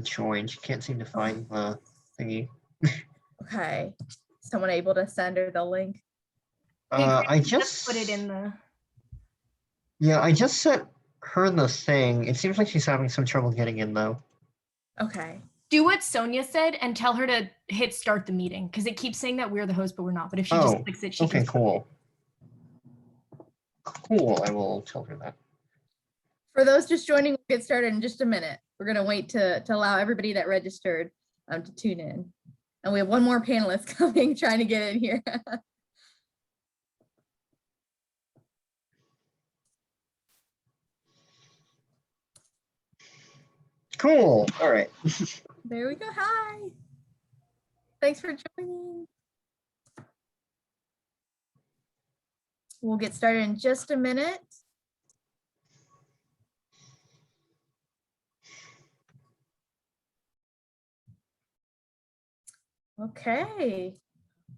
join. She can't seem to find the thingy. Okay. Someone able to send her the link? I just put it in the. Yeah, I just sent her the thing. It seems like she's having some trouble getting in though. Okay. Do what Sonia said and tell her to hit start the meeting because it keeps saying that we're the host, but we're not. But if she just clicks it, she okay, can. cool. Cool, I will tell her that. For those just joining, we'll get started in just a minute. We're going to wait to allow everybody that registered to tune in. And we have one more panelist coming, trying to get in here. Cool, all right. There we go, hi. Thanks for joining. We'll get started in just a minute. Okay,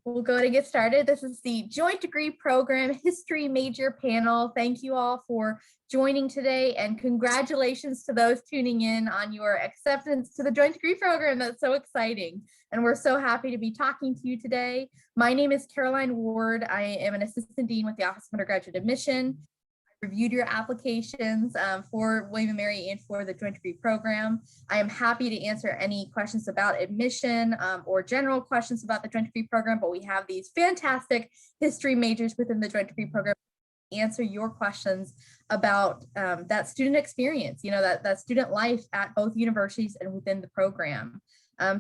we'll go ahead and get started. This is the Joint Degree Program History Major Panel. Thank you all for joining today, and congratulations to those tuning in on your acceptance to the Joint Degree Program. That's so exciting, and we're so happy to be talking to you today. My name is Caroline Ward. I am an Assistant Dean with the Office of Undergraduate Admission. Reviewed your applications for William & Mary and for the Joint Degree Program. I am happy to answer any questions about admission or general questions about the Joint Degree Program, but we have these fantastic history majors within the Joint Degree Program to answer your questions about that student experience, you know, that student life at both universities and within the program.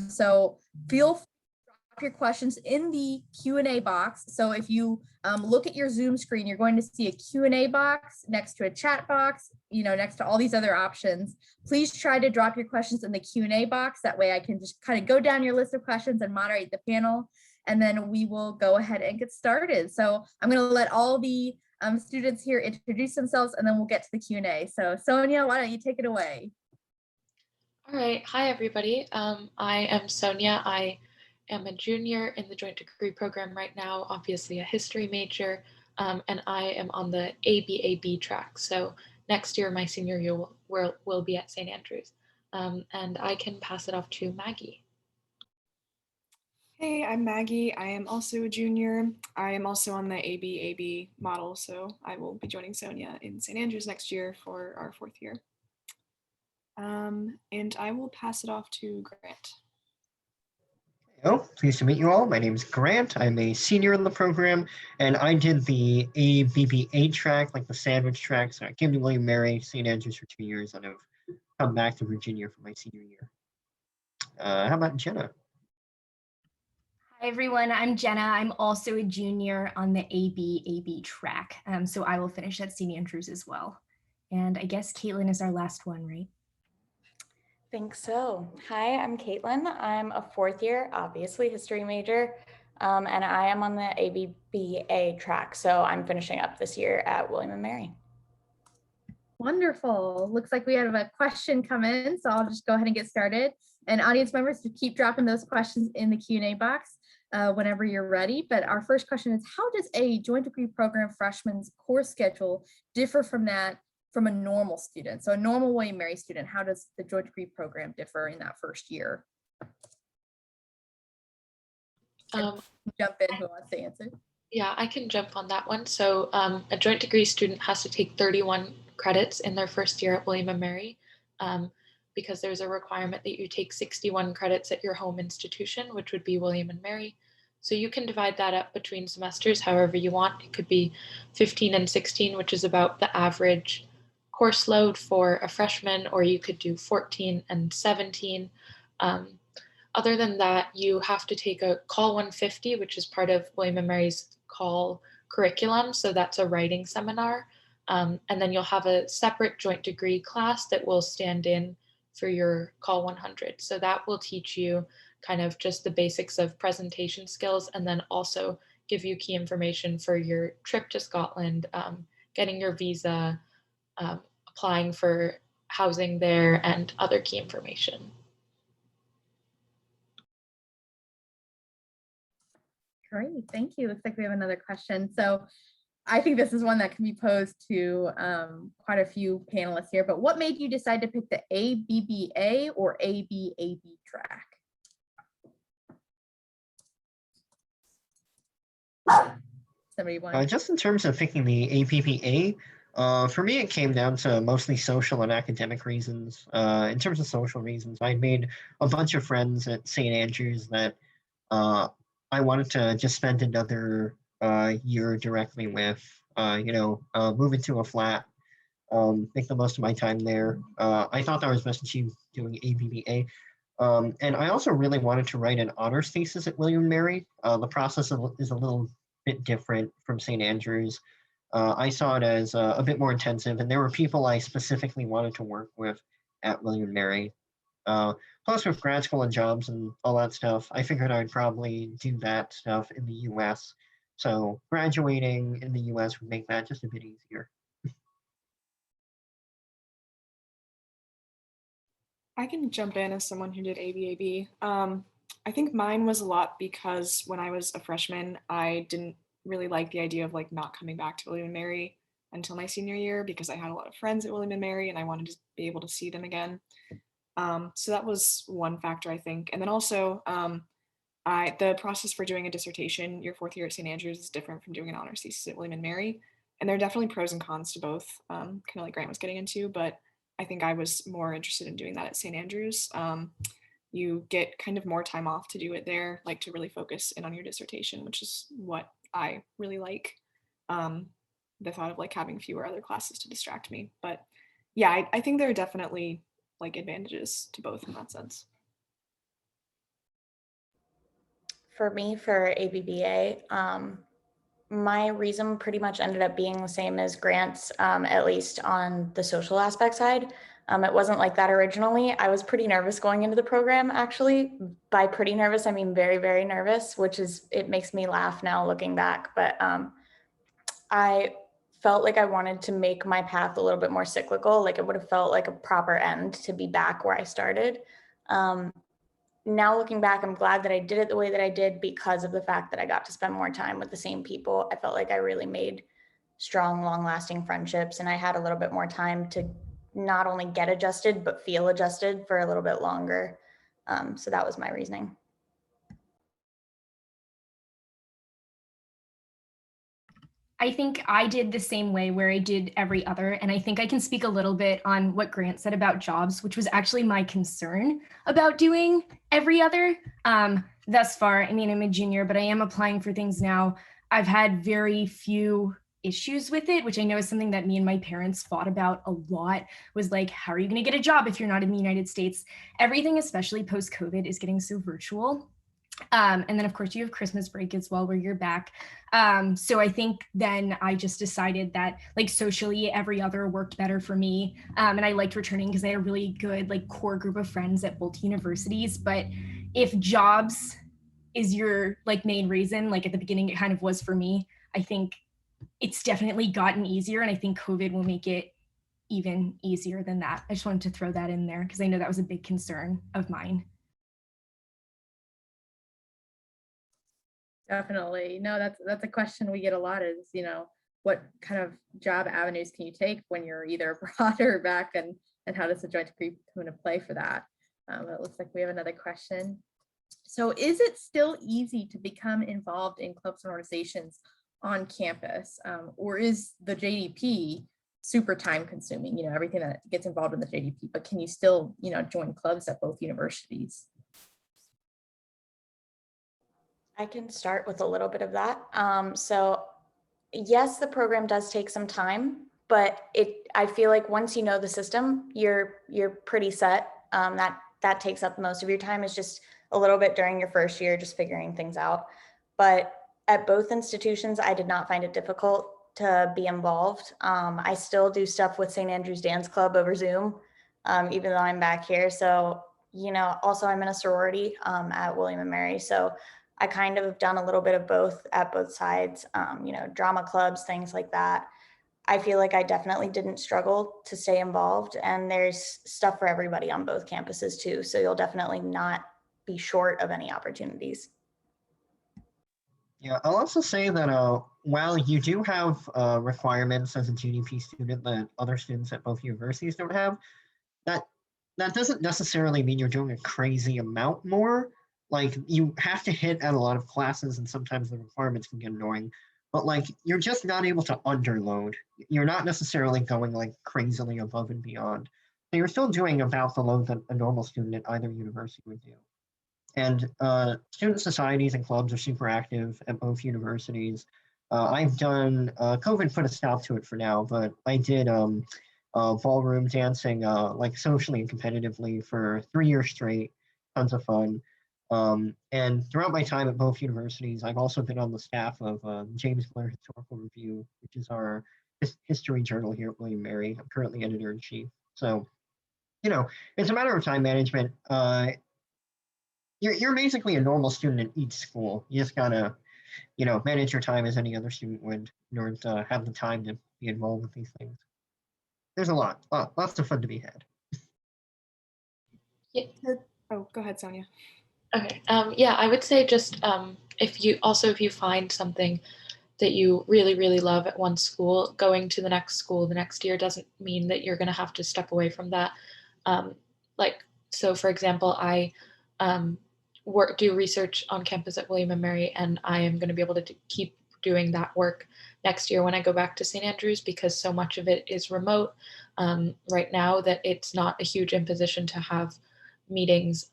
So feel free to drop your questions in the Q&A box. So if you look at your Zoom screen, you're going to see a Q&A box next to a chat box, you know, next to all these other options. Please try to drop your questions in the Q&A box. That way I can just kind of go down your list of questions and moderate the panel, and then we will go ahead and get started. So I'm going to let all the students here introduce themselves, and then we'll get to the Q&A. So Sonia, why don't you take it away? All right, hi everybody. I am Sonia. I am a junior in the Joint Degree Program right now, obviously a history major, and I am on the ABAB track. So next year, my senior year will be at St. Andrews. And I can pass it off to Maggie. Hey, I'm Maggie. I am also a junior. I am also on the ABAB model, so I will be joining Sonia in St. Andrews next year for our 4th year. And I will pass it off to Grant. Hello, pleased to meet you all. My name is Grant. I'm a senior in the program, and I did the ABBA track, like the sandwich track. So I came to William & Mary, St. Andrews for 2 years, and I've come back to Virginia for my senior year. How about Jenna? Hi everyone, I'm Jenna. I'm also a junior on the ABAB track. So I will finish at St. Andrews as well. And I guess Caitlin is our last one, right? Think so. Hi, I'm Caitlin. I'm a 4th year, obviously history major, and I am on the ABBA track. So I'm finishing up this year at William & Mary. Wonderful. Looks like we have a question come in, so I'll just go ahead and get started. And audience members, to keep dropping those questions in the Q&A box whenever you're ready. But our first question is, how does a Joint Degree Program freshman's course schedule differ from a normal student? So a normal William & Mary student, how does the Joint Degree Program differ in that first year? Jump in, who wants to answer? Yeah, I can jump on that one. So a joint degree student has to take 31 credits in their first year at William & Mary because there's a requirement that you take 61 credits at your home institution, which would be William & Mary. So you can divide that up between semesters however you want. It could be 15 and 16, which is about the average course load for a freshman, or you could do 14 and 17. Other than that, you have to take a Call 150, which is part of William & Mary's Call curriculum. So that's a writing seminar. And then you'll have a separate joint degree class that will stand in for your Call 100. So that will teach you kind of just the basics of presentation skills, and then also give you key information for your trip to Scotland, getting your visa, applying for housing there, and other key information. Great, thank you. Looks like we have another question. So I think this is one that can be posed to quite a few panelists here, but what made you decide to pick the ABBA or ABAB track? Somebody want Just in terms of picking the APPA, for me, it came down to mostly social and academic reasons. In terms of social reasons, I made a bunch of friends at St. Andrews that I wanted to just spend another year directly with, move into a flat, make the most of my time there. I thought that was best achieved doing ABBA. And I also really wanted to write an honors thesis at William & Mary. The process is a little bit different from St. Andrews. I saw it as a bit more intensive, and there were people I specifically wanted to work with at William & Mary. Plus, with grad school and jobs and all that stuff, I figured I'd probably do that stuff in the US. So graduating in the US would make that just a bit easier. I can jump in as someone who did ABAB. I think mine was a lot because when I was a freshman, I didn't really like the idea of like not coming back to William & Mary until my senior year because I had a lot of friends at William & Mary and I wanted to be able to see them again. So that was one factor, I think. And then also, the process for doing a dissertation your fourth year at St. Andrews is different from doing an honors thesis at William & Mary. And there are definitely pros and cons to both, kind of like Grant was getting into, but I think I was more interested in doing that at St. Andrews. You get kind of more time off to do it there, like to really focus in on your dissertation, which is what I really like. The thought of like having fewer other classes to distract me. But yeah, I think there are definitely like advantages to both in that sense. For me, for ABBA, my reason pretty much ended up being the same as Grant's, at least on the social aspect side. It wasn't like that originally. I was pretty nervous going into the program, actually. By pretty nervous, I mean very, very nervous, which is, it makes me laugh now looking back. But I felt like I wanted to make my path a little bit more cyclical. Like it would have felt like a proper end to be back where I started. Now looking back, I'm glad that I did it the way that I did because of the fact that I got to spend more time with the same people. I felt like I really made strong, long-lasting friendships, and I had a little bit more time to not only get adjusted, but feel adjusted for a little bit longer. So that was my reasoning. I think I did the same way where I did every other. And I think I can speak a little bit on what Grant said about jobs, which was actually my concern about doing every other thus far. I mean, I'm a junior, but I am applying for things now. I've had very few issues with it, which I know is something that me and my parents fought about a lot, was like, how are you going to get a job if you're not in the United States? Everything, especially post-COVID, is getting so virtual. And then of course you have Christmas break as well where you're back. So I think then I just decided that like socially every other worked better for me. And I liked returning because I had a really good like core group of friends at both universities. But if jobs is your like main reason, like at the beginning it kind of was for me, I think it's definitely gotten easier. And I think COVID will make it even easier than that. I just wanted to throw that in there because I know that was a big concern of mine. Definitely. No, that's a question we get a lot is, what kind of job avenues can you take when you're either abroad or back, and how does the joint degree come into play for that? It looks like we have another question. So is it still easy to become involved in clubs and organizations on campus, or is the JDP super time consuming, everything that gets involved in the JDP, but can you still, join clubs at both universities? I can start with a little bit of that. So yes, the program does take some time, but I feel like once you know the system, you're pretty set. That takes up most of your time. Is just a little bit during your first year, just figuring things out. But at both institutions, I did not find it difficult to be involved. I still do stuff with St. Andrews Dance Club over Zoom, even though I'm back here. So, also I'm in a sorority at William & Mary. So I kind of have done a little bit of both at both sides, drama clubs, things like that. I feel like I definitely didn't struggle to stay involved, and there's stuff for everybody on both campuses too. So you'll definitely not be short of any opportunities. Yeah, I'll also say that while you do have requirements as a GDP student that other students at both universities don't have, that that doesn't necessarily mean you're doing a crazy amount more. Like you have to hit at a lot of classes, and sometimes the requirements can get annoying. But like you're just not able to underload. You're not necessarily going like crazily above and beyond. So you're still doing about the load that a normal student at either university would do. And student societies and clubs are super active at both universities. I've done, COVID put a stop to it for now, but I did ballroom dancing like socially and competitively for 3 years straight. Tons of fun. And throughout my time at both universities, I've also been on the staff of James Blair Historical Review, which is our history journal here at William Mary. I'm currently editor in chief. So, you know, it's a matter of time management. You're basically a normal student in each school. You just gotta, manage your time as any other student would in order to have the time to be involved with these things. There's a lots of fun to be had. Oh, go ahead, Sonia. Okay. Yeah, I would say just if you find something that you really, really love at one school, going to the next school the next year doesn't mean that you're going to have to step away from that. So for example, I do research on campus at William and Mary, and I am going to be able to keep doing that work next year when I go back to St. Andrews, because so much of it is remote right now that it's not a huge imposition to have meetings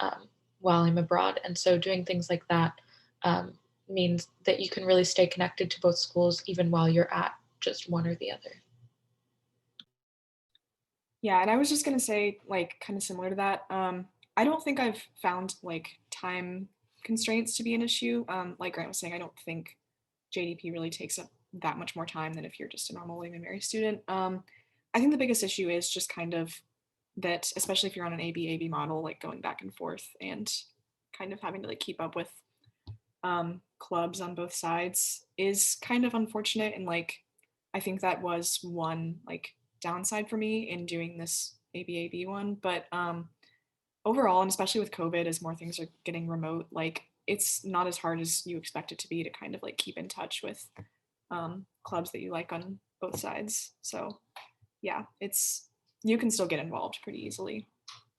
while I'm abroad. And so doing things like that means that you can really stay connected to both schools even while you're at just one or the other. Yeah, and I was just gonna say, like, kind of similar to that. I don't think I've found like time constraints to be an issue. Like Grant was saying, I don't think JDP really takes up that much more time than if you're just a normal William and Mary student. I think the biggest issue is just kind of that, especially if you're on an AB model, like going back and forth and kind of having to like keep up with clubs on both sides is kind of unfortunate. And like, I think that was one like downside for me in doing this AB one. But overall, and especially with COVID, as more things are getting remote, like it's not as hard as you expect it to be to kind of like keep in touch with clubs that you like on both sides. So yeah, you can still get involved pretty easily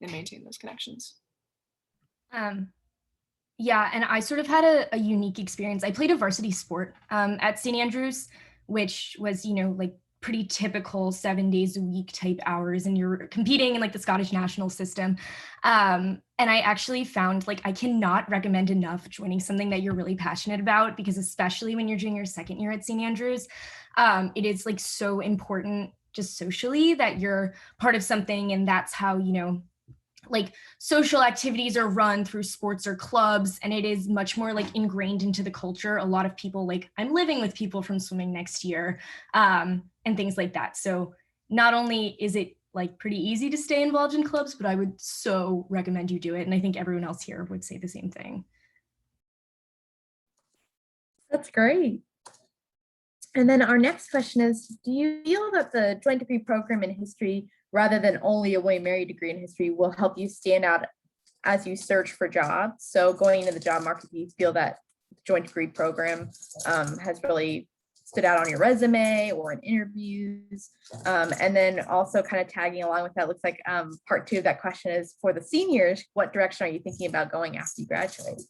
and maintain those connections. Yeah, and I sort of had a unique experience. I played a varsity sport at St. Andrews, which was, like pretty typical 7 days a week type hours, and you're competing in like the Scottish national system. And I actually found like I cannot recommend enough joining something that you're really passionate about, because especially when you're doing your second year at St. Andrews, it is like so important just socially that you're part of something, and that's how, like social activities are run through sports or clubs, and it is much more like ingrained into the culture. A lot of people, like I'm living with people from swimming next year and things like that. So not only is it like pretty easy to stay involved in clubs, but I would so recommend you do it. And I think everyone else here would say the same thing. That's great. And then our next question is, do you feel that the joint degree program in history, rather than only a William Mary degree in history, will help you stand out as you search for jobs? So going into the job market, do you feel that the joint degree program has really stood out on your resume or in interviews? And then also kind of tagging along with that, looks like part 2 of that question is for the seniors, what direction are you thinking about going after you graduate?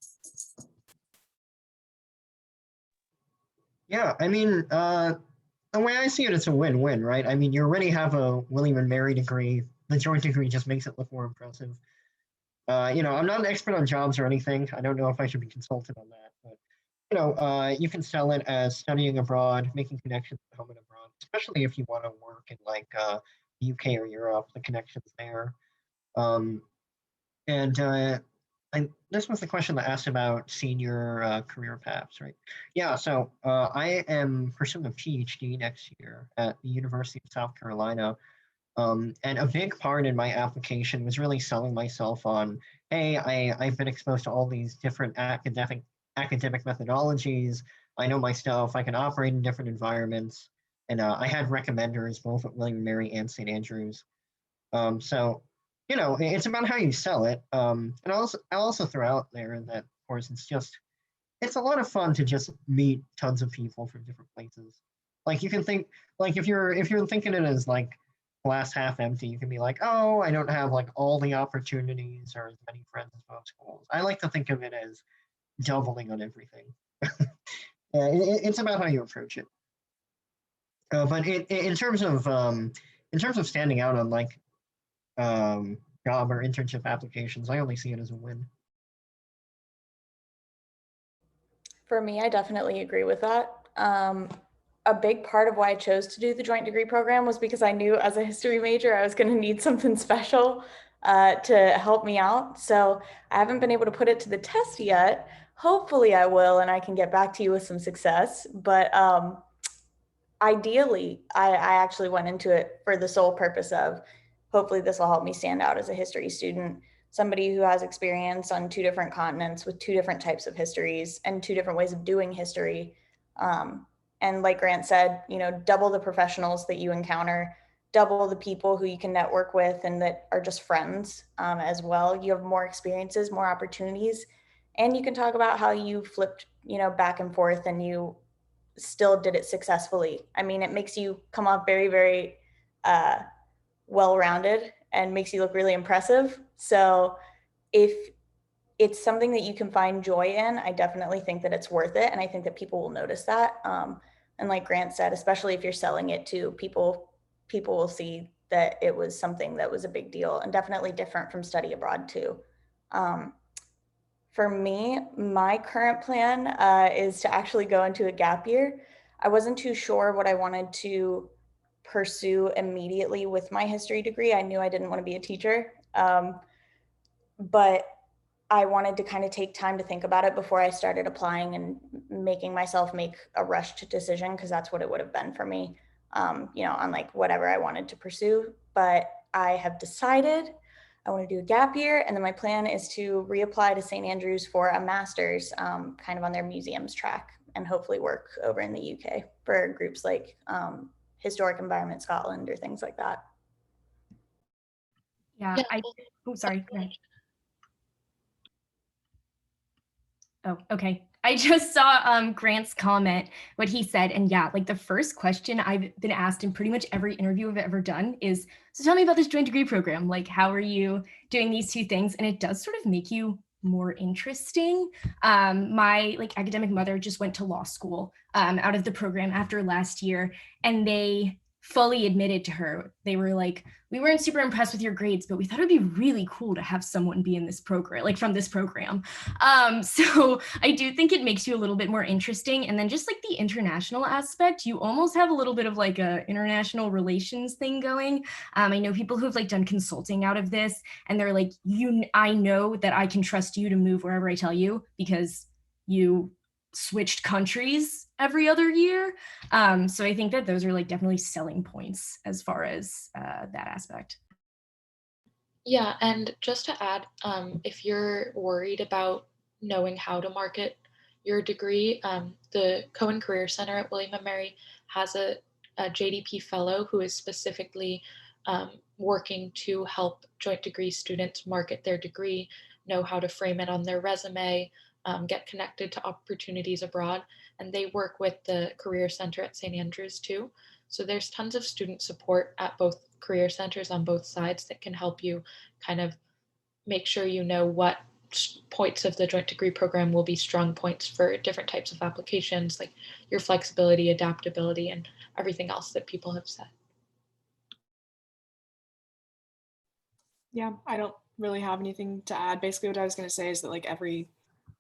Yeah, I mean, the way I see it, it's a win-win, right? I mean, you already have a William and Mary degree. The joint degree just makes it look more impressive. I'm not an expert on jobs or anything. I don't know if I should be consulted on that, but you can sell it as studying abroad, making connections at home and abroad, especially if you want to work in like the UK or Europe. The connections there, and this was the question that asked about senior career paths, right? Yeah, so I am pursuing a PhD next year at the University of South Carolina. And a big part in my application was really selling myself on, hey, I've been exposed to all these different academic methodologies. I know my stuff. I can operate in different environments. And I had recommenders both at William and Mary and St. Andrews. So it's about how you sell it. And I'll also throw out there that, of course, it's just it's a lot of fun to just meet tons of people from different places. Like you can think, like if you're thinking it as like glass half empty, you can be like, oh, I don't have like all the opportunities or as many friends as most schools. I like to think of it as doubling on everything. Yeah, it's about how you approach it. But in terms of standing out on like job or internship applications, I only see it as a win. For me, I definitely agree with that. A big part of why I chose to do the joint degree program was because I knew as a history major, I was going to need something special to help me out. So I haven't been able to put it to the test yet. Hopefully I will, and I can get back to you with some success. But ideally, I actually went into it for the sole purpose of hopefully this will help me stand out as a history student, somebody who has experience on 2 different continents with 2 different types of histories and 2 different ways of doing history. And like Grant said, you know, double the professionals that you encounter, double the people who you can network with and that are just friends as well. You have more experiences, more opportunities, and you can talk about how you flipped, you know, back and forth and you still did it successfully. I mean, it makes you come off very, very well-rounded and makes you look really impressive. So if it's something that you can find joy in, I definitely think that it's worth it. And I think that people will notice that. And like Grant said, especially if you're selling it to people, people will see that it was something that was a big deal and definitely different from study abroad too. For me, my current plan is to actually go into a gap year. I wasn't too sure what I wanted to pursue immediately with my history degree. I knew I didn't want to be a teacher, but I wanted to kind of take time to think about it before I started applying and making myself make a rushed decision, because that's what it would have been for me, you know, on like whatever I wanted to pursue. But I have decided I want to do a gap year, and then my plan is to reapply to St. Andrews for a master's kind of on their museums track, and hopefully work over in the UK for groups like Historic Environment Scotland or things like that. Yeah, sorry. Go ahead. Oh, okay. I just saw Grant's comment, what he said. And yeah, like the first question I've been asked in pretty much every interview I've ever done is, so tell me about this joint degree program. Like, how are you doing these 2 things? And it does sort of make you more interesting. My like academic mother just went to law school out of the program after last year, and they fully admitted to her, they were like, we weren't super impressed with your grades, but we thought it'd be really cool to have someone be in this program, like from this program. So I do think it makes you a little bit more interesting. And then just like the international aspect, you almost have a little bit of like a international relations thing going. I know people who've like done consulting out of this, and they're like, I know that I can trust you to move wherever I tell you because you switched countries every other year. So I think that those are like definitely selling points as far as that aspect. Yeah, and just to add, if you're worried about knowing how to market your degree, the Cohen Career Center at William & Mary has a JDP fellow who is specifically working to help joint degree students market their degree, know how to frame it on their resume, get connected to opportunities abroad. And they work with the Career Center at St. Andrews too. So there's tons of student support at both career centers on both sides that can help you kind of make sure you know what points of the joint degree program will be strong points for different types of applications, like your flexibility, adaptability, and everything else that people have said. Yeah, I don't really have anything to add. Basically what I was going to say is that like every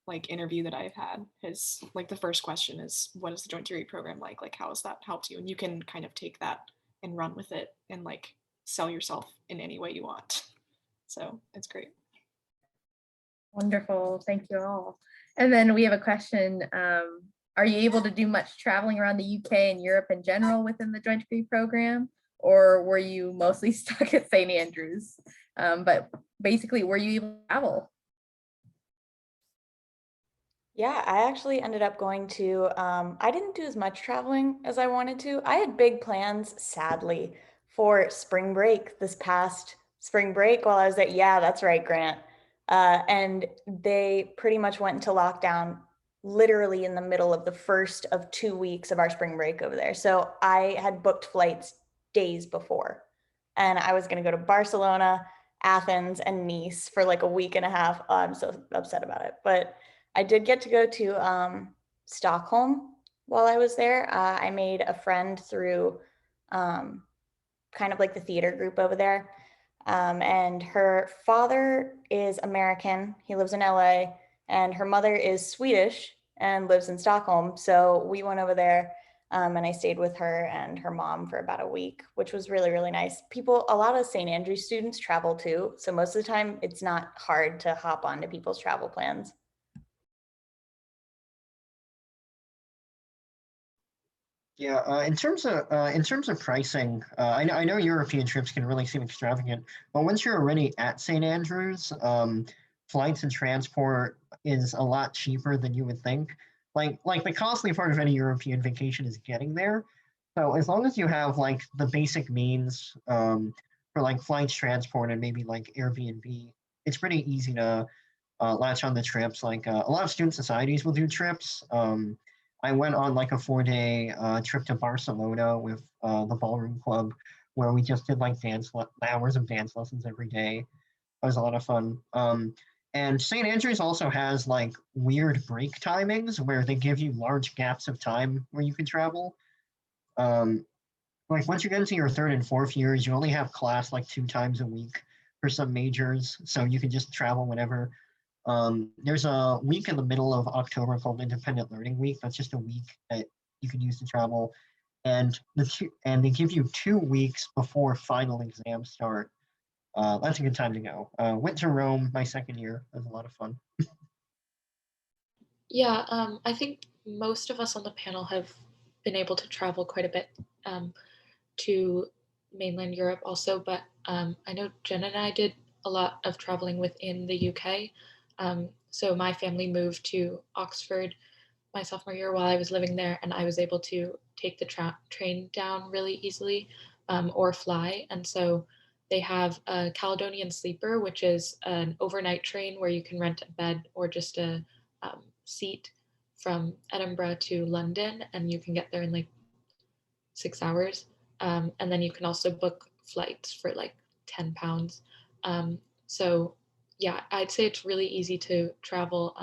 like interview that I've had is like the first question is, what is the joint degree program like? Like, how has that helped you? And you can kind of take that and run with it and like sell yourself in any way you want. So it's great. Wonderful. Thank you all. And then we have a question. Are you able to do much traveling around the UK and Europe in general within the joint degree program? Or were you mostly stuck at St. Andrews? But basically, were you able to travel? Yeah, I actually ended up going to, I didn't do as much traveling as I wanted to. I had big plans, sadly, for spring break this past spring break while I was at, yeah, that's right, Grant. And they pretty much went into lockdown literally in the middle of the first of 2 weeks of our spring break over there. So I had booked flights days before, and I was going to go to Barcelona, Athens, and Nice for like a week and a half. Oh, I'm so upset about it. But I did get to go to Stockholm while I was there. I made a friend through kind of like the theater group over there. And her father is American. He lives in LA, and her mother is Swedish and lives in Stockholm. So we went over there, and I stayed with her and her mom for about a week, which was really, really nice. A lot of St. Andrews students travel too. So most of the time it's not hard to hop onto people's travel plans. Yeah, in terms of pricing, I know European trips can really seem extravagant, but once you're already at St. Andrews, flights and transport is a lot cheaper than you would think. Like the costly part of any European vacation is getting there. So as long as you have like the basic means for like flights, transport, and maybe like Airbnb, it's pretty easy to latch on the trips. Like a lot of student societies will do trips. I went on like a 4-day trip to Barcelona with the ballroom club, where we just did like hours of dance lessons every day. It was a lot of fun. And St. Andrews also has like weird break timings where they give you large gaps of time where you can travel. Um, like once you get into your third and fourth years, you only have class like 2 times a week for some majors, so you can just travel whenever. There's a week in the middle of October called Independent Learning Week. That's just a week that you can use to travel, and they give you 2 weeks before final exams start. That's a good time to go. Went to Rome my second year. It was a lot of fun. Yeah, I think most of us on the panel have been able to travel quite a bit to mainland Europe also, but I know Jen and I did a lot of traveling within the UK. So my family moved to Oxford my sophomore year while I was living there, and I was able to take the train down really easily or fly. And so they have a Caledonian Sleeper, which is an overnight train where you can rent a bed or just a seat from Edinburgh to London, and you can get there in like 6 hours. And then you can also book flights for like £10. So yeah, I'd say it's really easy to travel,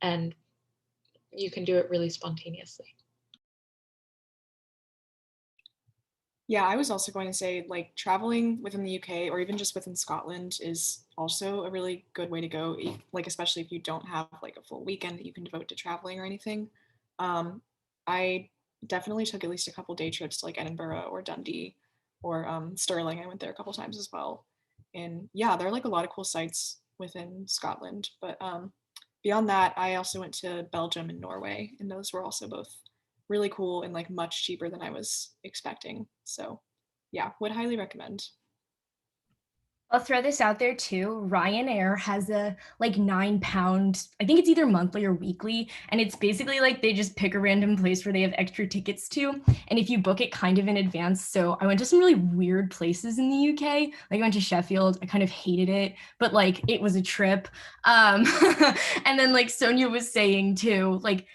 and you can do it really spontaneously. Yeah, I was also going to say like traveling within the UK or even just within Scotland is also a really good way to go, like especially if you don't have like a full weekend that you can devote to traveling or anything. I definitely took at least a couple day trips to like Edinburgh or Dundee or Stirling. I went there a couple times as well. And yeah, there are like a lot of cool sites within Scotland. But beyond that, I also went to Belgium and Norway, and those were also both really cool and like much cheaper than I was expecting. So yeah, would highly recommend. I'll throw this out there too. Ryanair has a like £9, I think it's either monthly or weekly. And it's basically like they just pick a random place where they have extra tickets to. And if you book it kind of in advance. So I went to some really weird places in the UK. Like I went to Sheffield. I kind of hated it, but like it was a trip. And then like Sonia was saying too, like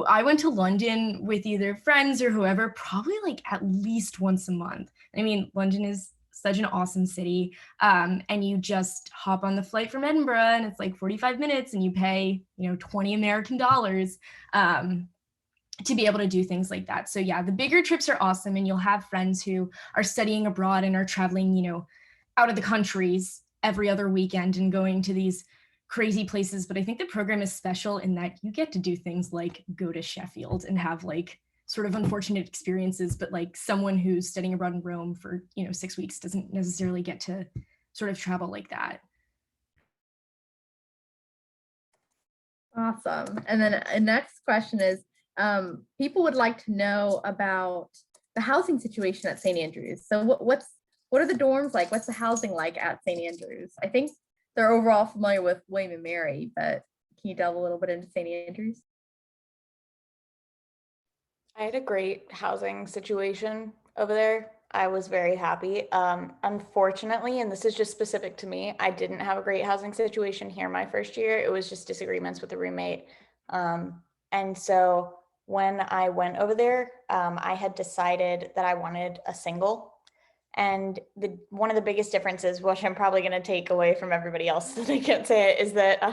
I went to London with either friends or whoever, probably like at least once a month. I mean, London is such an awesome city. And you just hop on the flight from Edinburgh and it's like 45 minutes and you pay, 20 American dollars to be able to do things like that. So yeah, the bigger trips are awesome, and you'll have friends who are studying abroad and are traveling, out of the countries every other weekend and going to these crazy places. But I think the program is special in that you get to do things like go to Sheffield and have like sort of unfortunate experiences, but like someone who's studying abroad in Rome for 6 weeks doesn't necessarily get to sort of travel like that. Awesome. And then the next question is, people would like to know about the housing situation at St. Andrews. So what are the dorms like? What's the housing like at St. Andrews? I think they're overall familiar with William and Mary, but can you delve a little bit into St. Andrews? I had a great housing situation over there. I was very happy. Unfortunately, and this is just specific to me, I didn't have a great housing situation here my first year. It was just disagreements with the roommate. And so when I went over there, I had decided that I wanted a single. And one of the biggest differences, which I'm probably going to take away from everybody else that I can't say it, is that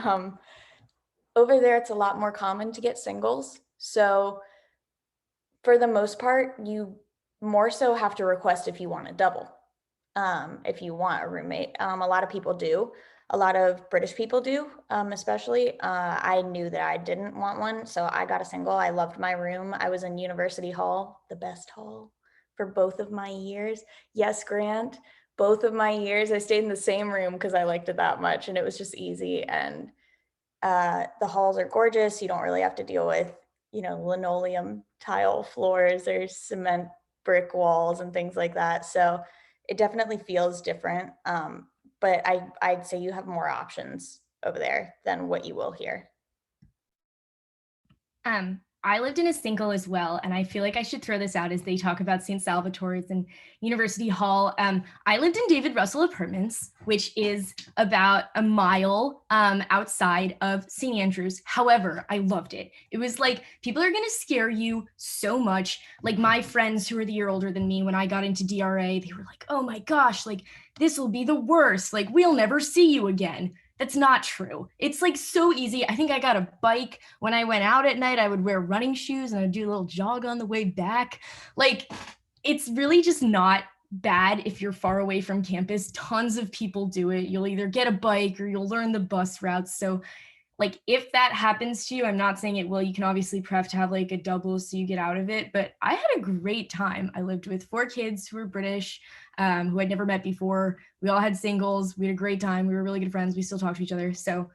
over there it's a lot more common to get singles. So for the most part, you more so have to request if you want a double. If you want a roommate, a lot of people do. A lot of British people do, especially. I knew that I didn't want one, so I got a single. I loved my room. I was in University Hall, the best hall, for both of my years. Yes, Grant, both of my years, I stayed in the same room because I liked it that much, and it was just easy. And the halls are gorgeous. You don't really have to deal with, linoleum tile floors or cement brick walls and things like that. So it definitely feels different. But I'd say you have more options over there than what you will here. I lived in a single as well, and I feel like I should throw this out as they talk about St. Salvatore's and University Hall. I lived in David Russell Apartments, which is about a mile outside of St. Andrews. However, I loved it. It was like, people are going to scare you so much. Like my friends who are the year older than me, when I got into DRA, they were like, oh my gosh, like this will be the worst. Like we'll never see you again. That's not true. It's like so easy. I think I got a bike. When I went out at night, I would wear running shoes and I'd do a little jog on the way back. Like, it's really just not bad if you're far away from campus. Tons of people do it. You'll either get a bike or you'll learn the bus routes. So like, if that happens to you, I'm not saying it will. You can obviously have to have like a double so you get out of it. But I had a great time. I lived with 4 kids who were British, who I'd never met before. We all had singles. We had a great time. We were really good friends. We still talk to each other. So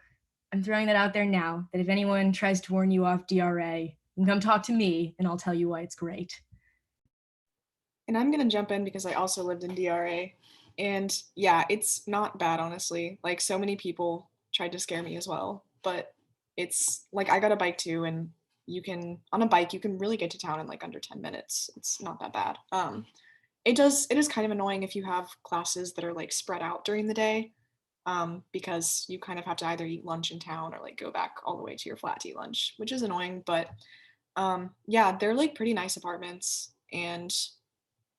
I'm throwing that out there now, that if anyone tries to warn you off DRA, you can come talk to me and I'll tell you why it's great. And I'm going to jump in because I also lived in DRA. And yeah, it's not bad, honestly. Like, so many people tried to scare me as well. But it's like, I got a bike too, and on a bike, you can really get to town in like under 10 minutes. It's not that bad. It is kind of annoying if you have classes that are like spread out during the day, because you kind of have to either eat lunch in town or like go back all the way to your flat to eat lunch, which is annoying. But yeah, they're like pretty nice apartments. And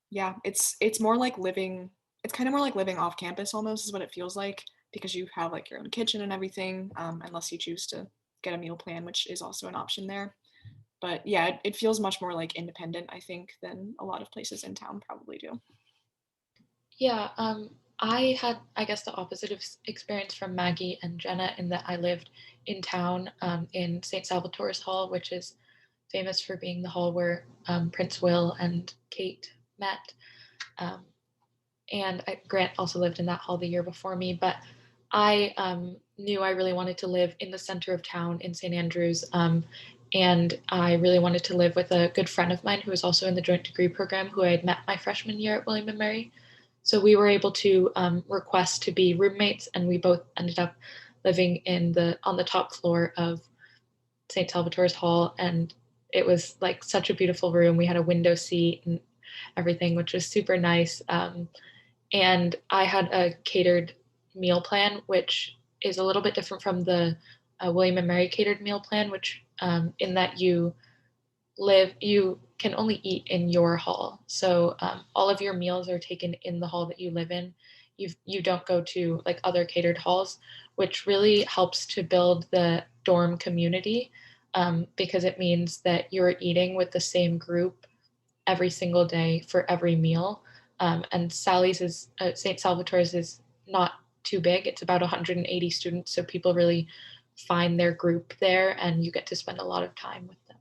yeah, it's more like living, it's kind of more like living off campus almost is what it feels like, because you have like your own kitchen and everything, unless you choose to get a meal plan, which is also an option there. But yeah, it feels much more like independent, I think, than a lot of places in town probably do. Yeah, I had, I guess, the opposite of experience from Maggie and Jenna in that I lived in town, in St. Salvatore's Hall, which is famous for being the hall where Prince Will and Kate met. And Grant also lived in that hall the year before me, but I knew I really wanted to live in the center of town in St. Andrews. And I really wanted to live with a good friend of mine who was also in the joint degree program, who I had met my freshman year at William & Mary. So we were able to request to be roommates, and we both ended up living on the top floor of St. Salvatore's Hall. And it was like such a beautiful room. We had a window seat and everything, which was super nice. And I had a catered meal plan, which is a little bit different from the William & Mary catered meal plan, which in that you can only eat in your hall. So all of your meals are taken in the hall that you live in. You don't go to like other catered halls, which really helps to build the dorm community, because it means that you're eating with the same group every single day for every meal. And St. Salvatore's is not too big. It's about 180 students. So people really find their group there, and you get to spend a lot of time with them.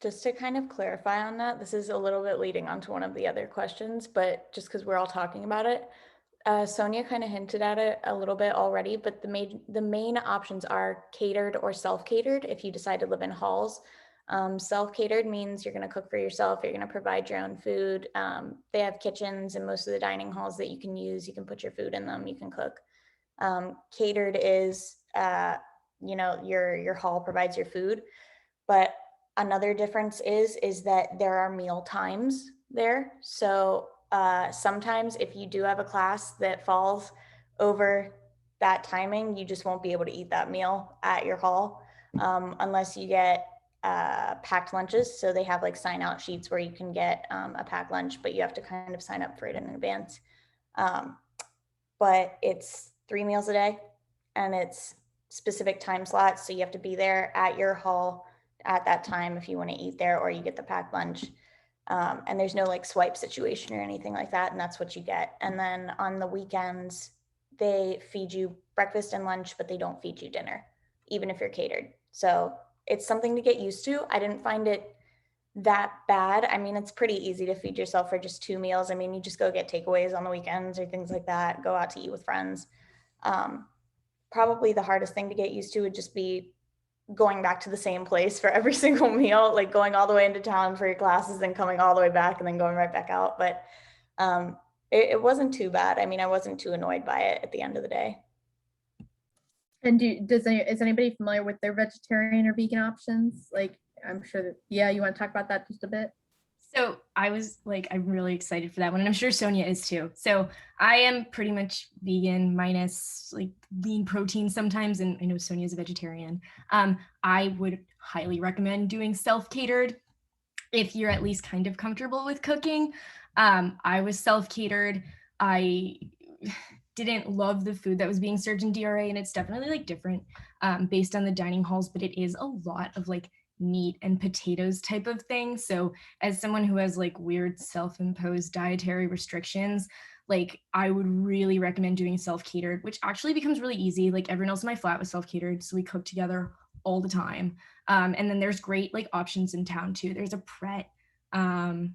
Just to kind of clarify on that, this is a little bit leading on to one of the other questions, but just because we're all talking about it, Sonia kind of hinted at it a little bit already, but the main options are catered or self-catered if you decide to live in halls. Self-catered means you're going to cook for yourself. You're going to provide your own food. They have kitchens in most of the dining halls that you can use. You can put your food in them. You can cook. Catered is, your hall provides your food. But another difference is that there are meal times there. So sometimes if you do have a class that falls over that timing, you just won't be able to eat that meal at your hall. unless you get packed lunches. So they have like sign out sheets where you can get a packed lunch, but you have to kind of sign up for it in advance. But it's 3 meals a day and it's specific time slots. So you have to be there at your hall at that time if you want to eat there, or you get the packed lunch. And there's no like swipe situation or anything like that. And that's what you get. And then on the weekends, they feed you breakfast and lunch, but they don't feed you dinner, even if you're catered. So it's something to get used to. I didn't find it that bad. I mean, it's pretty easy to feed yourself for just 2 meals. I mean, you just go get takeaways on the weekends or things like that, go out to eat with friends. Probably the hardest thing to get used to would just be going back to the same place for every single meal, like going all the way into town for your classes and coming all the way back and then going right back out. But it wasn't too bad. I mean, I wasn't too annoyed by it at the end of the day. And is anybody familiar with their vegetarian or vegan options? Like, I'm sure that, yeah, you want to talk about that just a bit? So I'm really excited for that one. And I'm sure Sonia is too. So I am pretty much vegan minus like lean protein sometimes. And I know Sonia is a vegetarian. I would highly recommend doing self-catered if you're at least kind of comfortable with cooking. I was self-catered. I didn't love the food that was being served in DRA, and it's definitely like different based on the dining halls, but it is a lot of like meat and potatoes type of thing. So as someone who has like weird self-imposed dietary restrictions, like I would really recommend doing self-catered, which actually becomes really easy. Like everyone else in my flat was self-catered, so we cook together all the time. And then there's great like options in town too. There's a Pret,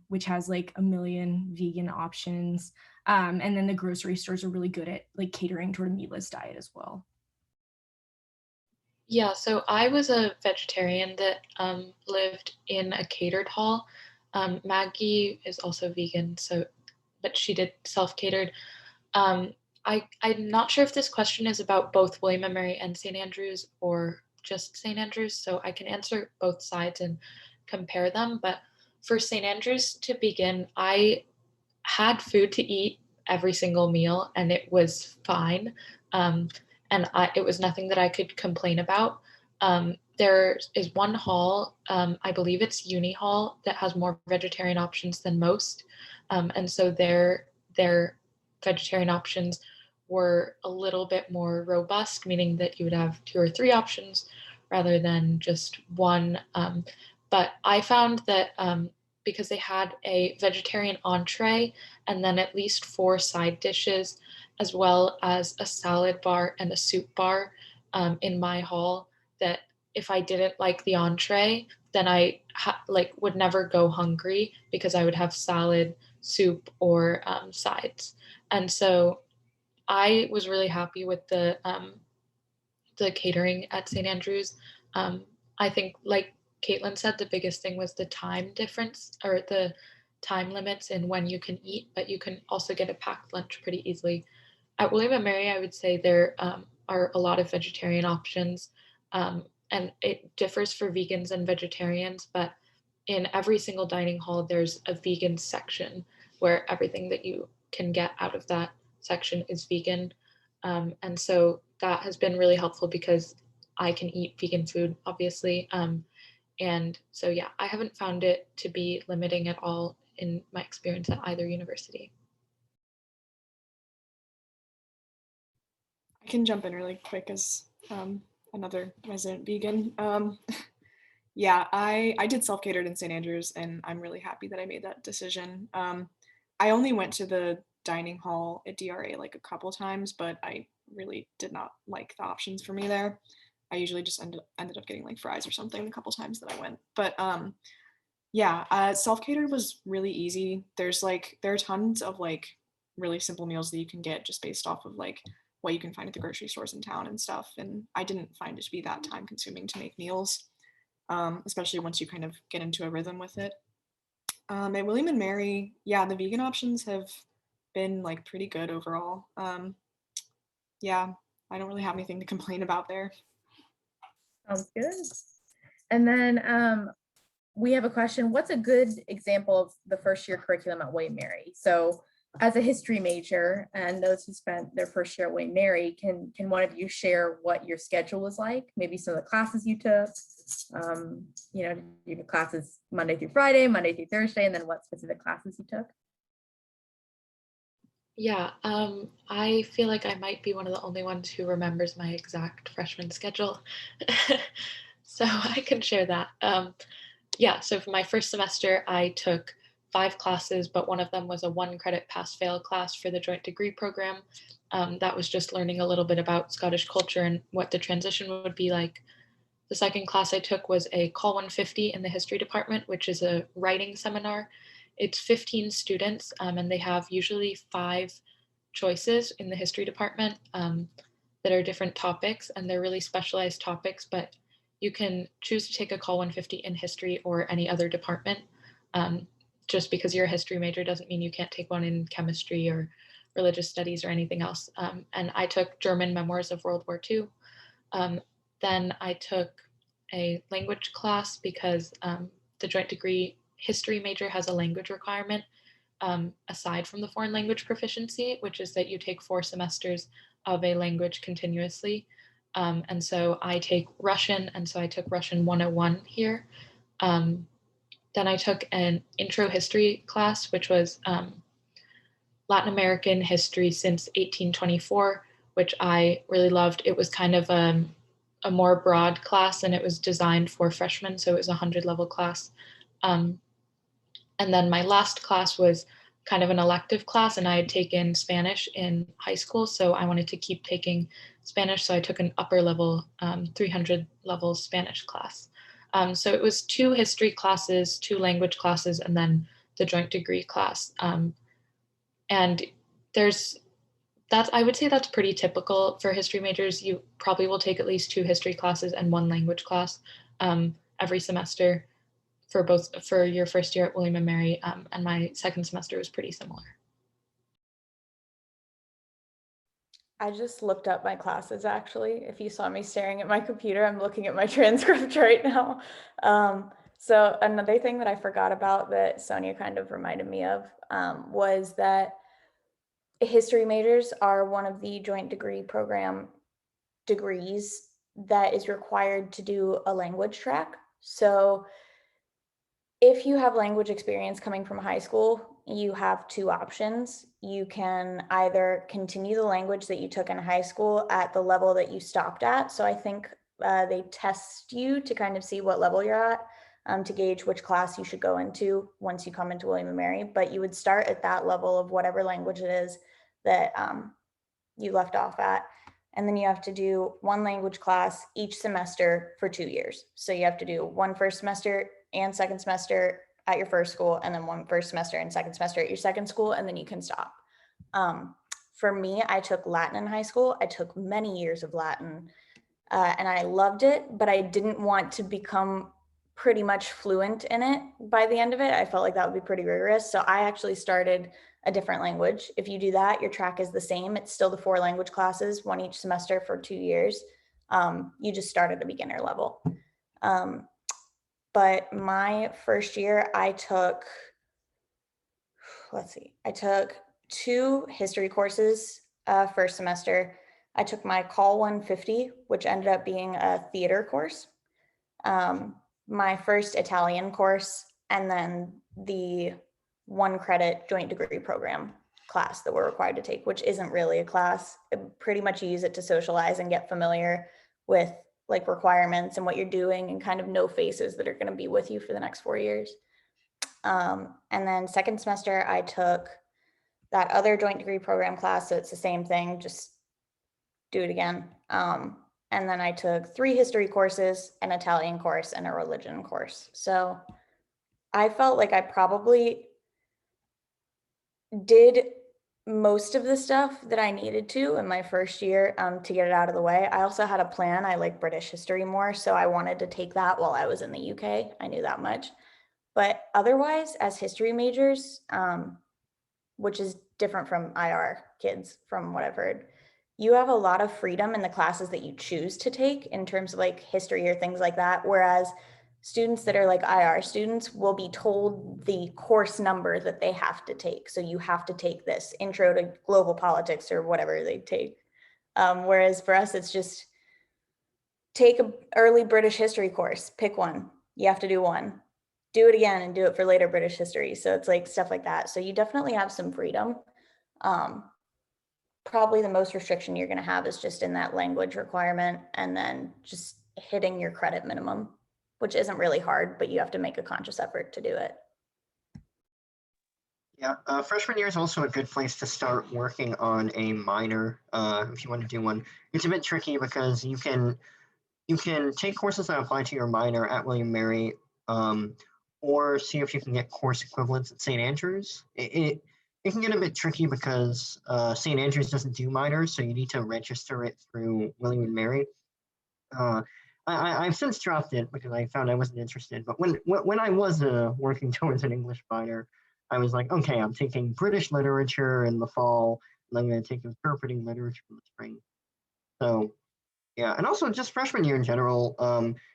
which has like a million vegan options. And then the grocery stores are really good at like catering toward a meatless diet as well. Yeah, so I was a vegetarian that lived in a catered hall. Maggie is also vegan, but she did self-catered. I'm not sure if this question is about both William and Mary and St. Andrews or just St. Andrews, so I can answer both sides and compare them. But for St. Andrews to begin, I had food to eat every single meal and it was fine. It was nothing that I could complain about. There is one hall, I believe it's Uni Hall, that has more vegetarian options than most. And so their vegetarian options were a little bit more robust, meaning that you would have 2 or 3 options rather than just one. But I found that because they had a vegetarian entree and then at least 4 side dishes, as well as a salad bar and a soup bar in my hall, that if I didn't like the entree, then I would never go hungry because I would have salad, soup, or sides. And so I was really happy with the catering at St. Andrews. I think, like Caitlin said, the biggest thing was the time difference or the time limits in when you can eat, but you can also get a packed lunch pretty easily. At William and Mary, I would say there are a lot of vegetarian options, and it differs for vegans and vegetarians, but in every single dining hall, there's a vegan section where everything that you can get out of that section is vegan. And so that has been really helpful because I can eat vegan food, obviously. And so, yeah, I haven't found it to be limiting at all in my experience at either university. I can jump in really quick as another resident vegan. Yeah, I did self-catered in St. Andrews, and I'm really happy that I made that decision. I only went to the dining hall at DRA like a couple times, but I really did not like the options for me there. I usually just ended up getting like fries or something a couple times that I went. But yeah, self-catered was really easy. There are tons of like really simple meals that you can get just based off of like what you can find at the grocery stores in town and stuff. And I didn't find it to be that time consuming to make meals, especially once you kind of get into a rhythm with it. At William and Mary, yeah, the vegan options have been like pretty good overall. Yeah, I don't really have anything to complain about there. Sounds good. And then we have a question. What's a good example of the first year curriculum at William Mary? So as a history major and those who spent their first year at William Mary, can one of you share what your schedule was like? Maybe some of the classes you took, you have classes Monday through Friday, Monday through Thursday, and then what specific classes you took? Yeah, I feel like I might be one of the only ones who remembers my exact freshman schedule. So I can share that. Yeah, so for my first semester, I took 5 classes, but one of them was a 1-credit pass-fail class for the joint degree program. That was just learning a little bit about Scottish culture and what the transition would be like. The second class I took was a Call 150 in the history department, which is a writing seminar. It's 15 students, and they have usually 5 choices in the history department that are different topics, and they're really specialized topics, but you can choose to take a Call 150 in history or any other department. Just because you're a history major doesn't mean you can't take one in chemistry or religious studies or anything else. And I took German Memoirs of World War II. Then I took a language class because the joint degree history major has a language requirement aside from the foreign language proficiency, which is that you take 4 semesters of a language continuously. And so I take Russian, and so I took Russian 101 here. Then I took an intro history class, which was Latin American history since 1824, which I really loved. It was kind of a more broad class, and it was designed for freshmen, so it was a 100-level class. And then my last class was kind of an elective class, and I had taken Spanish in high school, so I wanted to keep taking Spanish, so I took an upper level 300-level Spanish class. So it was 2 history classes, 2 language classes, and then the joint degree class. And I would say that's pretty typical for history majors. You probably will take at least 2 history classes and 1 language class every semester for your first year at William & Mary, and my second semester was pretty similar. I just looked up my classes, actually. If you saw me staring at my computer, I'm looking at my transcript right now. So another thing that I forgot about that Sonia kind of reminded me of was that history majors are one of the joint degree program degrees that is required to do a language track. So if you have language experience coming from high school, you have 2 options. You can either continue the language that you took in high school at the level that you stopped at. So I think they test you to kind of see what level you're at to gauge which class you should go into once you come into William & Mary. But you would start at that level of whatever language it is that you left off at. And then you have to do 1 language class each semester for 2 years. So you have to do 1 first semester and second semester at your first school, and then 1 first semester and second semester at your second school, and then you can stop. For me, I took Latin in high school. I took many years of Latin, and I loved it, but I didn't want to become pretty much fluent in it by the end of it. I felt like that would be pretty rigorous. So I actually started a different language. If you do that, your track is the same. It's still the 4 language classes, 1 each semester for 2 years. You just start at a beginner level. But my first year, I took 2 history courses first semester. I took my Call 150, which ended up being a theater course, my first Italian course, and then the 1-credit joint degree program class that we're required to take, which isn't really a class. Pretty much you use it to socialize and get familiar with like requirements and what you're doing and kind of know faces that are going to be with you for the next 4 years. And then second semester, I took that other joint degree program class. So it's the same thing, just do it again. And then I took 3 history courses, an Italian course, and a religion course. So I felt like I probably did most of the stuff that I needed to in my first year to get it out of the way. I also had a plan. I like British history more, so I wanted to take that while I was in the UK. I knew that much. But otherwise, as history majors, which is different from IR kids from what I've heard, you have a lot of freedom in the classes that you choose to take in terms of like history or things like that. Whereas students that are like IR students will be told the course number that they have to take. So you have to take this intro to global politics or whatever they take. Whereas for us, it's just take an early British history course, pick one. You have to do one. Do it again and do it for later British history. So it's like stuff like that. So you definitely have some freedom. Probably the most restriction you're going to have is just in that language requirement and then just hitting your credit minimum, which isn't really hard, but you have to make a conscious effort to do it. Yeah, freshman year is also a good place to start working on a minor if you want to do one. It's a bit tricky because you can take courses that apply to your minor at William Mary, or see if you can get course equivalents at St. Andrews. It can get a bit tricky because St. Andrews doesn't do minors, so you need to register it through William and Mary. I've since dropped it because I found I wasn't interested. But when I was working towards an English minor, I was like, okay, I'm taking British literature in the fall, and I'm going to take interpreting literature in the spring. So yeah, and also just freshman year in general,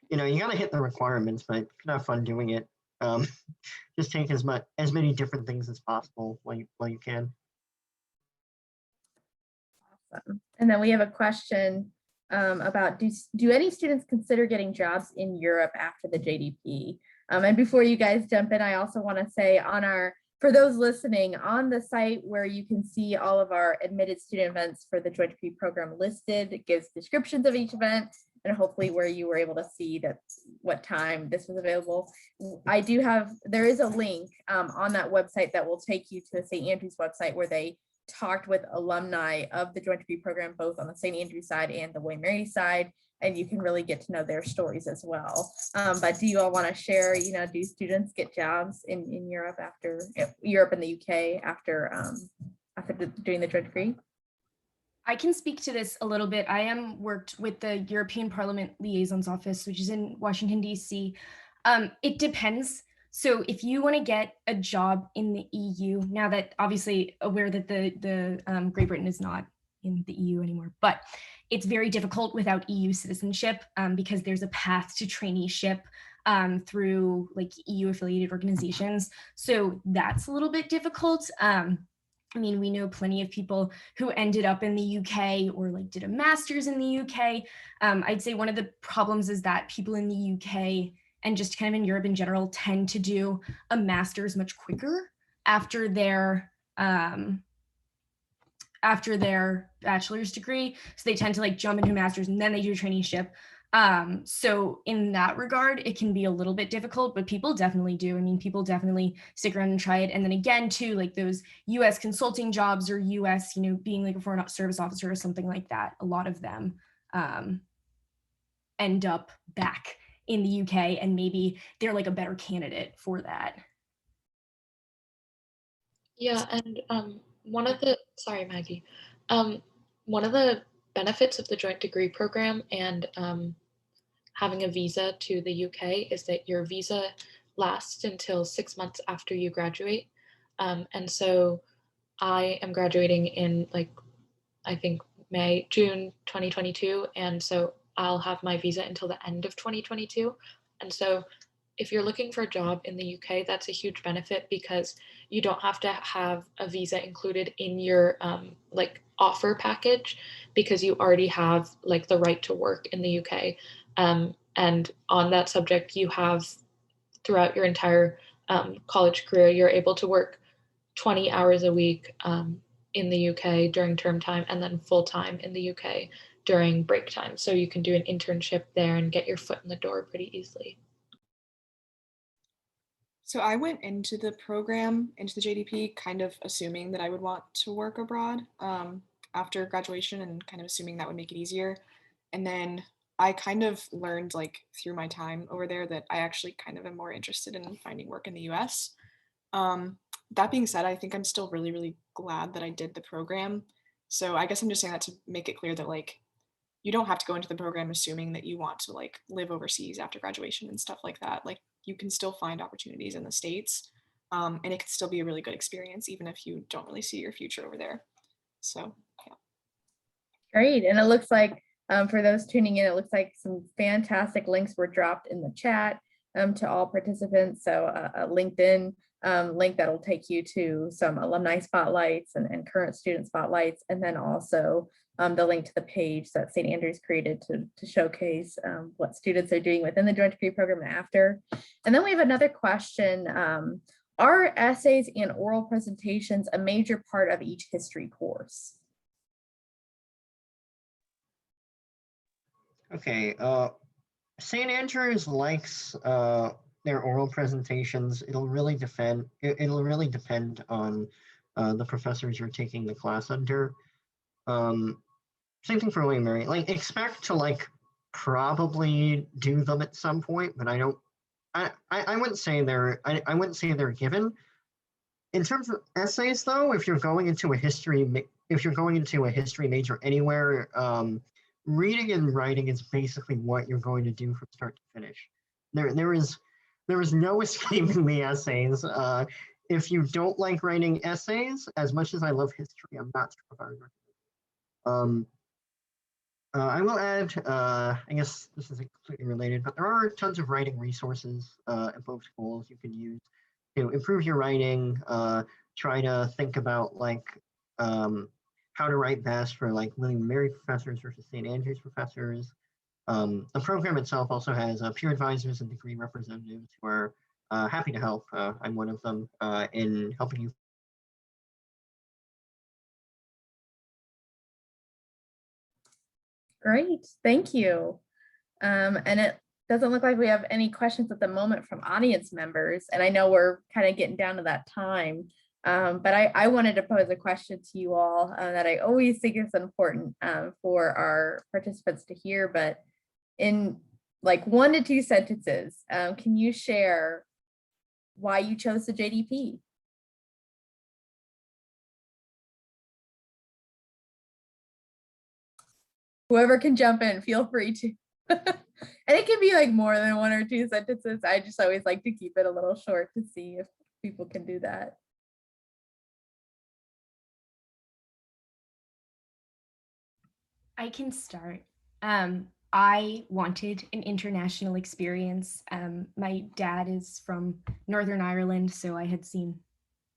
you know, you got to hit the requirements, but you can have fun doing it. Just take as many different things as possible while you can. Awesome. And then we have a question about do any students consider getting jobs in Europe after the JDP? And before you guys jump in, I also want to say for those listening, on the site where you can see all of our admitted student events for the Joint Degree program listed, it gives descriptions of each event and hopefully where you were able to see what time this was available. There is a link on that website that will take you to the St. Andrews website where they talked with alumni of the Joint Degree program, both on the St. Andrews side and the William Mary side, and you can really get to know their stories as well. But do you all want to share, do students get jobs in Europe Europe and the UK after doing the Joint Degree? I can speak to this a little bit. I am worked with the European Parliament Liaisons Office, which is in Washington, D.C. It depends. So if you want to get a job in the EU, now that obviously aware that the Great Britain is not in the EU anymore, but it's very difficult without EU citizenship because there's a path to traineeship through like EU affiliated organizations. So that's a little bit difficult. I mean, we know plenty of people who ended up in the UK or like did a master's in the UK. I'd say one of the problems is that people in the UK and just kind of in Europe in general tend to do a master's much quicker after their bachelor's degree. So they tend to like jump into a master's and then they do a traineeship. So in that regard, it can be a little bit difficult, but people definitely do. I mean, people definitely stick around and try it. And then again, too, like those US consulting jobs or US, being like a foreign service officer or something like that, a lot of them end up back in the UK and maybe they're like a better candidate for that. Yeah, and sorry, Maggie. One of the benefits of the Joint Degree program and having a visa to the UK is that your visa lasts until 6 months after you graduate. And so I am graduating in I think June 2022. And so I'll have my visa until the end of 2022. And so if you're looking for a job in the UK, that's a huge benefit because you don't have to have a visa included in your offer package because you already have the right to work in the UK. And on that subject, you have throughout your entire college career, you're able to work 20 hours a week in the UK during term time and then full time in the UK during break time. So you can do an internship there and get your foot in the door pretty easily. So I went into the program, into the JDP, kind of assuming that I would want to work abroad after graduation and kind of assuming that would make it easier. And then I kind of learned through my time over there that I actually kind of am more interested in finding work in the US. That being said, I think I'm still really, really glad that I did the program. So I guess I'm just saying that to make it clear that you don't have to go into the program assuming that you want to live overseas after graduation and stuff like that. You can still find opportunities in the States and it can still be a really good experience even if you don't really see your future over there. So yeah. Great. And it looks like for those tuning in, it looks like some fantastic links were dropped in the chat. to all participants. So a LinkedIn link that'll take you to some alumni spotlights and current student spotlights, and then also the link to the page that St. Andrews created to showcase what students are doing within the joint degree program after. And then we have another question. Are essays and oral presentations a major part of each history course? Okay, St. Andrews likes their oral presentations. It'll really depend on the professors you're taking the class under. Same thing for William Mary. Like, expect to like probably do them at some point, but I wouldn't say they're given. In terms of essays, though, if you're going into a history major anywhere, reading and writing is basically what you're going to do from start to finish. There is no escaping the essays. If you don't like writing essays, as much as I love history, I'm not sure if I would recommend. I will add, I guess this isn't completely related, but there are tons of writing resources at both schools you can use to improve your writing. Try to think about like how to write best for like William & Mary professors versus St. Andrews professors. The program itself also has peer advisors and degree representatives who are happy to help. I'm one of them in helping you. Great, thank you. And it doesn't look like we have any questions at the moment from audience members. And I know we're kind of getting down to that time. But I wanted to pose a question to you all that I always think is important for our participants to hear, but in like 1 to 2 sentences, can you share why you chose the JDP? Whoever can jump in, feel free to. And it can be like more than 1 or 2 sentences. I just always like to keep it a little short to see if people can do that. I can start. I wanted an international experience. My dad is from Northern Ireland, so I had seen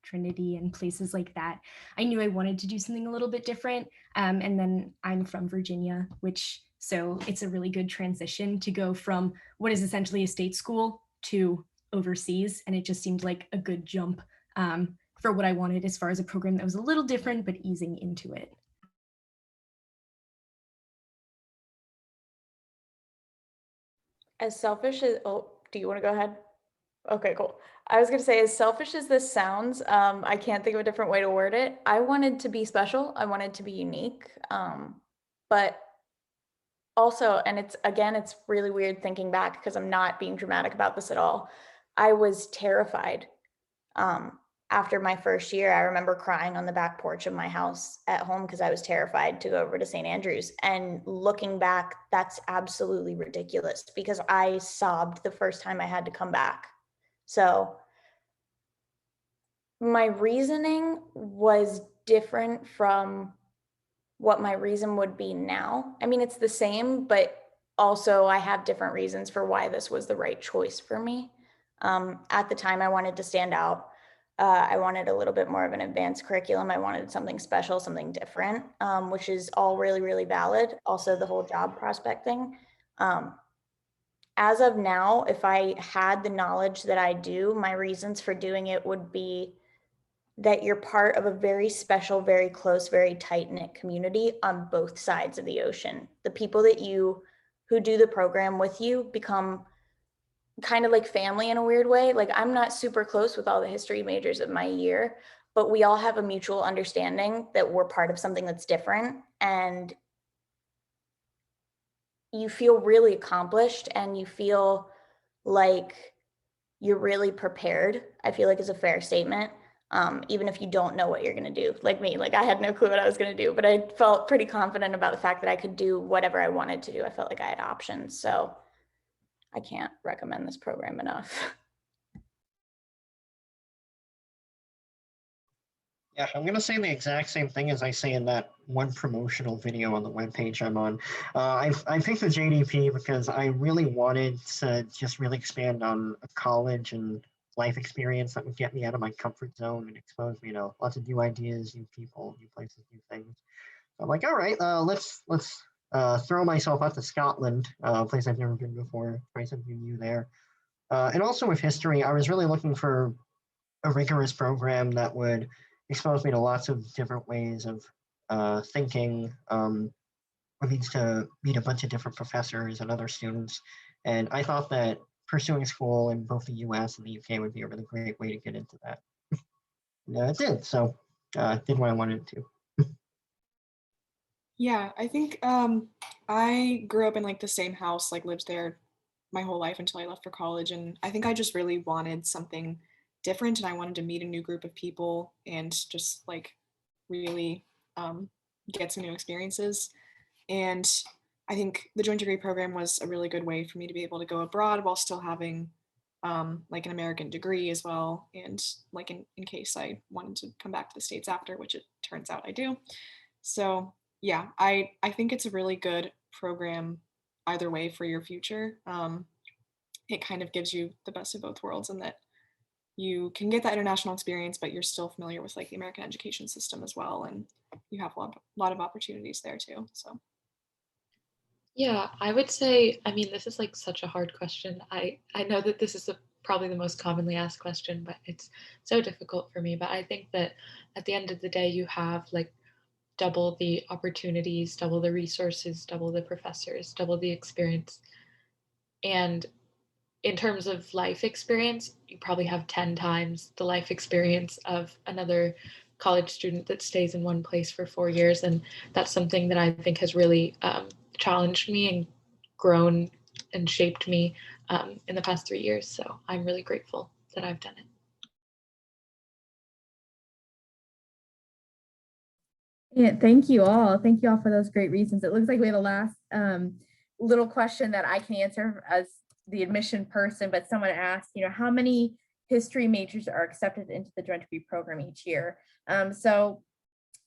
Trinity and places like that. I knew I wanted to do something a little bit different. And then I'm from Virginia, so it's a really good transition to go from what is essentially a state school to overseas. And it just seemed like a good jump for what I wanted as far as a program that was a little different, but easing into it. As selfish as, oh, do you want to go ahead? Okay, cool. I was going to say, as selfish as this sounds, I can't think of a different way to word it. I wanted to be special. I wanted to be unique. But also, and it's really weird thinking back because I'm not being dramatic about this at all. I was terrified. After my first year, I remember crying on the back porch of my house at home because I was terrified to go over to St. Andrews. And looking back, that's absolutely ridiculous because I sobbed the first time I had to come back. So my reasoning was different from what my reason would be now. I mean, it's the same, but also I have different reasons for why this was the right choice for me. At the time, I wanted to stand out. I wanted a little bit more of an advanced curriculum. I wanted something special, something different, which is all really, really valid. Also, the whole job prospecting. As of now, if I had the knowledge that I do, my reasons for doing it would be that you're part of a very special, very close, very tight-knit community on both sides of the ocean. The people who do the program with you become kind of like family in a weird way. Like, I'm not super close with all the history majors of my year, but we all have a mutual understanding that we're part of something that's different, and you feel really accomplished and you feel like you're really prepared. I feel like is a fair statement. Even if you don't know what you're going to do, like me, like I had no clue what I was going to do, but I felt pretty confident about the fact that I could do whatever I wanted to do. I felt like I had options. So I can't recommend this program enough. Yeah, I'm gonna say the exact same thing as I say in that one promotional video on the webpage I'm on. I picked the JDP because I really wanted to just really expand on a college and life experience that would get me out of my comfort zone and expose me to lots of new ideas, new people, new places, new things. So I'm like, all right, let's throw myself out to Scotland, a place I've never been before, try something new there. And also with history, I was really looking for a rigorous program that would expose me to lots of different ways of thinking. It means to meet a bunch of different professors and other students. And I thought that pursuing school in both the US and the UK would be a really great way to get into that. Yeah, it did. So did what I wanted to. Yeah, I think I grew up in like the same house, like lived there my whole life until I left for college. And I think I just really wanted something different and I wanted to meet a new group of people and just like really get some new experiences. And I think the joint degree program was a really good way for me to be able to go abroad while still having like an American degree as well. And like in case I wanted to come back to the States after, which it turns out I do. So yeah, I think it's a really good program either way for your future. It kind of gives you the best of both worlds in that you can get that international experience, but you're still familiar with like the American education system as well. And you have lot of opportunities there too. So Yeah, I would say, I mean, this is like such a hard question. I know that this is probably the most commonly asked question, but it's so difficult for me. But I think that at the end of the day, you have like double the opportunities, double the resources, double the professors, double the experience. And in terms of life experience, you probably have 10 times the life experience of another college student that stays in one place for 4 years. And that's something that I think has really challenged me and grown and shaped me in the past 3 years. So I'm really grateful that I've done it. Yeah, thank you all. Thank you all for those great reasons. It looks like we have a last little question that I can answer as the admission person, but someone asked, how many history majors are accepted into the joint degree program each year? So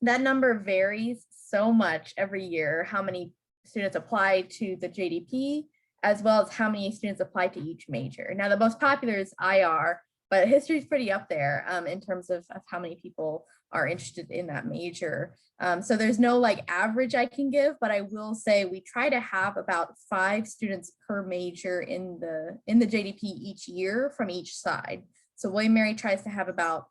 that number varies so much every year, how many students apply to the JDP, as well as how many students apply to each major. Now, the most popular is IR, but history is pretty up there in terms of how many people are interested in that major. So there's no like average I can give, but I will say we try to have about 5 students per major in the JDP each year from each side. So William Mary tries to have about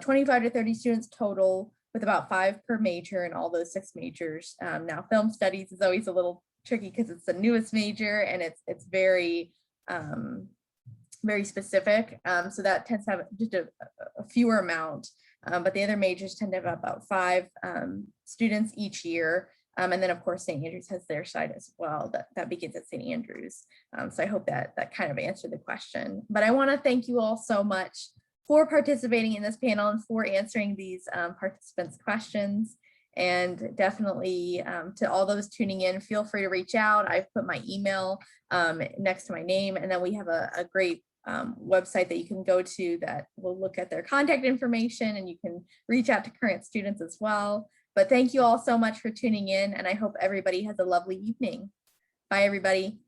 25 to 30 students total, with about 5 per major in all those 6 majors. Now, film studies is always a little tricky because it's the newest major and it's very very specific. So that tends to have just a fewer amount. But the other majors tend to have about 5 students each year. And then of course, St. Andrews has their side as well. That begins at St. Andrews. So I hope that kind of answered the question. But I want to thank you all so much for participating in this panel and for answering these participants' questions. And definitely to all those tuning in, feel free to reach out. I've put my email next to my name, and then we have a great website that you can go to that will look at their contact information, and you can reach out to current students as well. But thank you all so much for tuning in, and I hope everybody has a lovely evening. Bye, everybody.